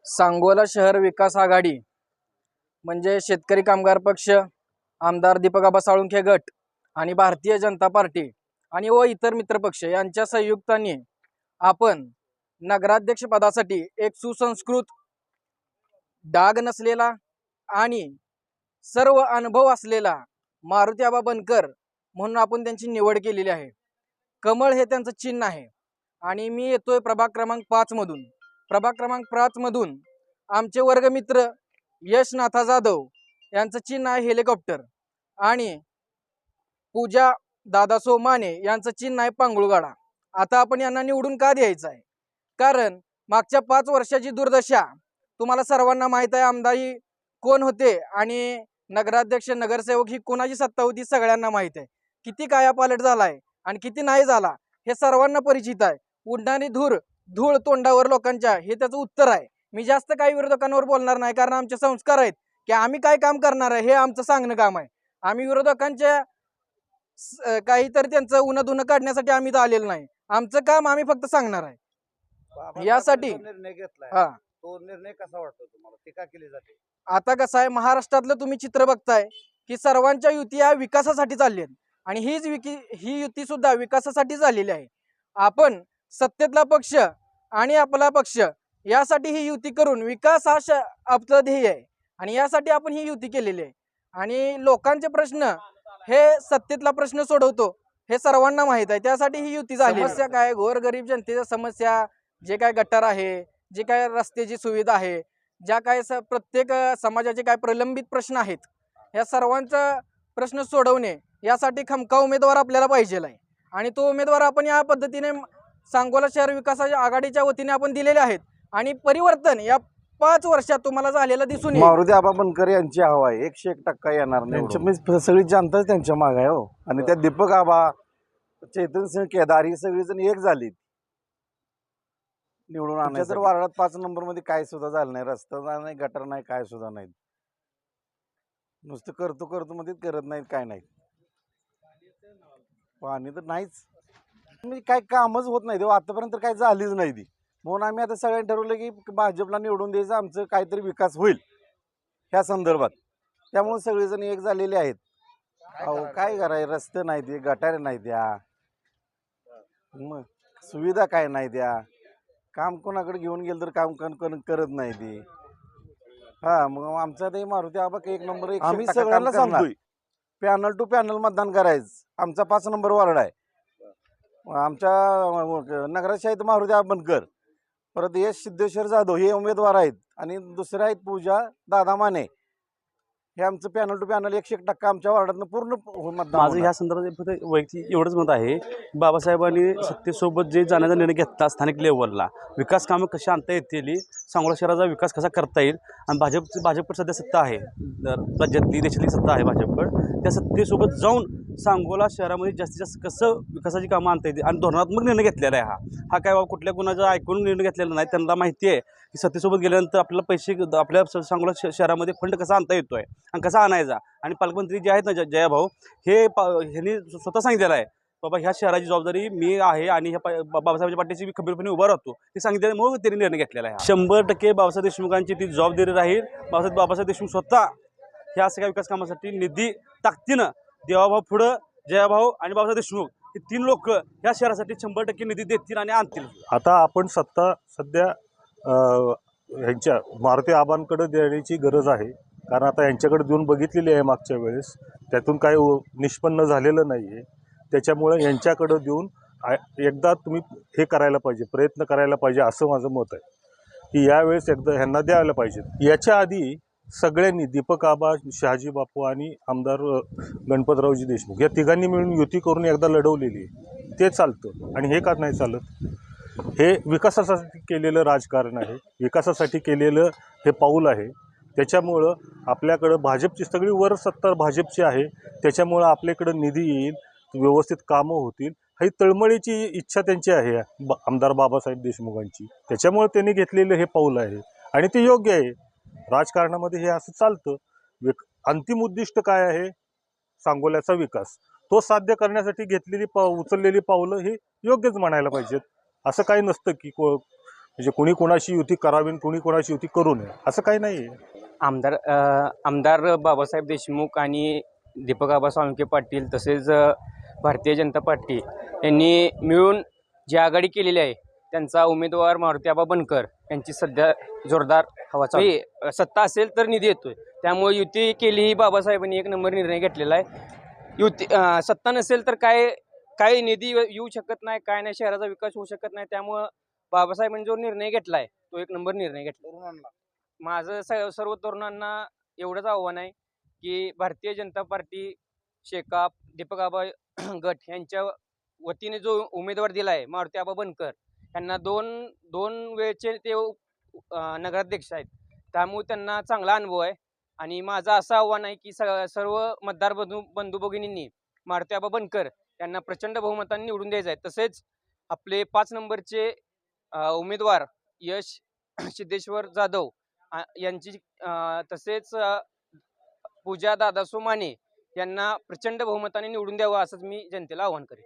सांगोला शहर विकास आघाडी म्हणजे शेतकरी कामगार पक्ष, आमदार दीपक साळुंखे गट आणि भारतीय जनता पार्टी आणि व इतर मित्रपक्ष यांच्या संयुक्ताने आपण नगराध्यक्ष पदासाठी एक सुसंस्कृत, डाग नसलेला आणि सर्व अनुभव असलेला मारुती आबा बनकर म्हणून आपण त्यांची निवड केलेली आहे। कमळ हे त्यांचं चिन्ह आहे आणि मी येतोय प्रभाग क्रमांक 5 मधून। प्रभाग क्रमांक 5 मधून आमचे वर्गमित्र यशनाथा जाधव यांचं चिन्ह आहे हेलिकॉप्टर आणि पूजा दादासो माने यांचं चिन्ह आहे पांगुळगाडा। आता आपण यांना निवडून का द्यायचं आहे? कारण मागच्या 5 वर्षाची दुर्दशा तुम्हाला सर्वांना माहित आहे। आमदारी कोण होते आणि नगराध्यक्ष नगरसेवक ही कोणाची सत्ता होती सगळ्यांना माहित आहे। किती कायापालट झालाय आणि किती नाही झाला हे सर्वांना परिचित आहे। उडणारी धूळ तोंडावर लोकांच्या हे त्याचं उत्तर आहे। मी जास्त काही विरोधकांवर बोलणार नाही कारण आमचे संस्कार आहेत की आम्ही काय काम करणार आहे हे आमचं सांगणं काम आहे। आम्ही विरोधकांच्या काहीतरी त्यांचं उन्हा काढण्यासाठी आम्ही आलेलो नाही। आमचं काम आम्ही फक्त सांगणार आहे। यासाठी निर्णय घेतलाय, हा तो निर्णय कसा वाटतो तुम्हाला? टीका केली जाते। आता कसं आहे, महाराष्ट्रातलं तुम्ही चित्र बघताय की सर्वांच्या युती या विकासासाठी चालली आहेत आणि ही युती सुद्धा विकासासाठी झालेली आहे। आपण सत्तेतला पक्ष आणि आपला पक्ष यासाठी ही युती करून विकास हा आपलं ध्येय आहे आणि यासाठी आपण ही युती केलेली आहे। आणि लोकांचे प्रश्न हे सत्तेतला प्रश्न सोडवतो हे सर्वांना माहित आहे, त्यासाठी ही युती झाली। समस्या काय, गोरगरीब जनतेच्या समस्या, जे काय गटार आहे, जे काय रस्त्याची सुविधा आहे, ज्या काय प्रत्येक समाजाचे काय प्रलंबित प्रश्न आहेत, या सर्वांचा प्रश्न सोडवणे यासाठी खमका उमेदवार आपल्याला पाहिजे आहे आणि तो उमेदवार आपण या पद्धतीने सांगोला शहर विकास आघाडीच्या वतीने आपण दिलेले आहेत आणि परिवर्तन या 5 वर्षात तुम्हाला झालेलं दिसून येईल। मारुती आबा बनकर यांची हवा आहे, 101% येणार नाही। सगळी जनता त्यांच्या मागे आहे हो। आणि त्या दीपक आबा, चैतन्य सिंह केदार ही सगळी जण एक झाली निवडून आणायचं। तर वार्डात 5 नंबर मध्ये काय सुद्धा झालं नाही, रस्ता नाही, गटर नाही, काय सुद्धा नाही। नुसतं करतो मध्ये करत नाहीत, काय नाही, पाणी तर नाहीच, म्हणजे काय कामच होत नाही तेव्हा आतापर्यंत काय झालीच नाही ती। म्हणून आम्ही आता सगळ्यांनी ठरवलं की भाजपला निवडून द्यायचं, आमचं काहीतरी विकास होईल ह्या संदर्भात। त्यामुळे सगळेजण एक झालेले आहेत। अहो काय करायचं, रस्ते नाही ते, गटारे नाही द्या, मग सुविधा काय नाही द्या, काम कोणाकडे घेऊन गेलं तर काम करत नाही ती। हा मग आमचा ते मारुती आबा 1 नंबर, आम्ही सगळ्यांना सांगतोय पॅनल टू पॅनल मतदान करायचं। आमचा 5 नंबर वार्ड आहे, आमच्या नगराध्यक्ष आहेत मारुती आबा बनकर, परत यश सिद्धेश्वर जाधव हे उमेदवार आहेत आणि दुसरे आहेत पूजा दादा माने। हे आमचं पॅनल टू पॅनल 101% आमच्या वार्डातनं पूर्ण मतदान। माझं ह्या संदर्भात फक्त वैयक्तिक एवढंच मत आहे, बाबासाहेबांनी सत्तेसोबत जे जाण्याचा निर्णय घेतला स्थानिक लेवलला, विकास कामं कशी आणता येतील, सांगोला शहराचा विकास कसा करता येईल आणि भाजपकडे सध्या सत्ता आहे, राज्यातली देशातली सत्ता आहे भाजपकडे, त्या सत्तेसोबत जाऊन सांगोला शहरामध्ये जास्तीत जास्त कसं विकासाची कामं आणता येतील आणि धोरणात्मक निर्णय घेतलेला आहे। हा काय बाबा कुठल्या कुणाचा ऐकून निर्णय घेतलेला नाही, त्यांना माहिती आहे की सत्तेसोबत गेल्यानंतर आपल्याला पैसे आपल्या सांगोला शहरामध्ये फंड कसा आणता येतो आहे आणि कसा आणायचा। आणि पालकमंत्री जे आहेत ना जयाभाऊ, ह्यांनी स्वतः सांगितलेलं आहे बाबा ह्या शहराची जबाबदारी मी आहे आणि ह्या बाबासाहेबांच्या पाठीशी मी खंबीरपणे उभा राहतो, हे सांगितल्यामुळे त्यांनी निर्णय घेतलेला आहे। 100% बाबासाहेब देशमुखांची ती जबाबदारी राहील। बाबासाहेब देशमुख स्वतः ह्या सगळ्या विकास कामासाठी निधी ताकदीनं देवाभाऊ पुढं, जयाभाऊ आणि बाबासाहेब देशमुख हे 3 लोक ह्या शहरासाठी 100% निधी देतील आणि आणतील। आता आपण सत्ता सध्या ह्यांच्या मारुती आबांकडे देण्याची गरज आहे, कारण आता यांच्याकडे देऊन बघितलेली आहे मागच्या वेळेस, त्यातून काही निष्पन्न झालेलं नाही आहे। त्याच्यामुळे यांच्याकडे देऊन एकदा तुम्ही हे करायला पाहिजे, प्रयत्न करायला पाहिजे असं माझं मत आहे की यावेळेस एकदा ह्यांना द्यायला पाहिजे। याच्या आधी सगळ्यांनी दीपक आबा, शहाजी बापू आणि आमदार गणपतरावजी देशमुख या तिघांनी मिळून युती करून एकदा लढवलेली आहे, ते चालतं। आणि हे का नाही चालत? हे विकासासाठी केलेलं राजकारण आहे, विकासासाठी केलेलं हे पाऊल आहे। त्याच्यामुळं आपल्याकडं भाजपची सगळी वर सत्ता भाजपची आहे, त्याच्यामुळं आपल्याकडं निधी येईल, व्यवस्थित कामं होतील, ही तळमळीची इच्छा त्यांची आहे आमदार बाबासाहेब देशमुखांची। त्याच्यामुळे त्यांनी घेतलेलं हे पाऊल आहे आणि ते योग्य आहे। राजकारणामध्ये हे असं चालतं। अंतिम उद्दिष्ट काय आहे? सांगोल्याचा विकास, तो साध्य करण्यासाठी घेतलेली उचललेली पावलं ही योग्यच म्हणायला पाहिजेत। असं काही नसतं की म्हणजे कुणी कोणाशी युती करावी आणि कुणी कोणाशी युती करू नये असं काही नाही आहे. आमदार बाबासाहेब देशमुख आणि दीपक आबा साळुंखे पाटील तसेच भारतीय जनता पार्टी यांनी मिळून जी आघाडी केलेली आहे त्यांचा उमेदवार मारुती आबा बनकर यांची सध्या जोरदार हवा चालू आहे. सत्ता असेल तर निधी येतोय, त्यामुळे युती केली ही बाबासाहेबांनी एक नंबर निर्णय घेतलेला आहे. युती सत्ता नसेल तर काय निधी येऊ शकत नाही, काय नाही, शहराचा विकास होऊ शकत नाही. त्यामुळं बाबासाहेबांनी जो निर्णय घेतलाय तो एक नंबर निर्णय घेतला. माझं सर्व तरुणांना एवढंच आव्हान आहे की भारतीय जनता पार्टी, शेकाप, दीपक आबा गट यांच्या वतीने जो उमेदवार दिला आहे मारुती आबा बनकर यांना दोन वेळचे ते नगराध्यक्ष आहेत, त्यामुळे त्यांना चांगला अनुभव आहे. आणि माझं असं आव्हान आहे की सर्व मतदार बंधू भगिनींनी मारुती आबा बनकर यांना प्रचंड बहुमताने निवडून द्यायचं आहे. तसेच आपले 5 नंबरचे उमेदवार यश सिद्धेश्वर जाधव यांची तसेच पूजा दादा सोमाने यांना प्रचंड बहुमताने निवडून द्यावं असंच मी जनतेला आवाहन करेन.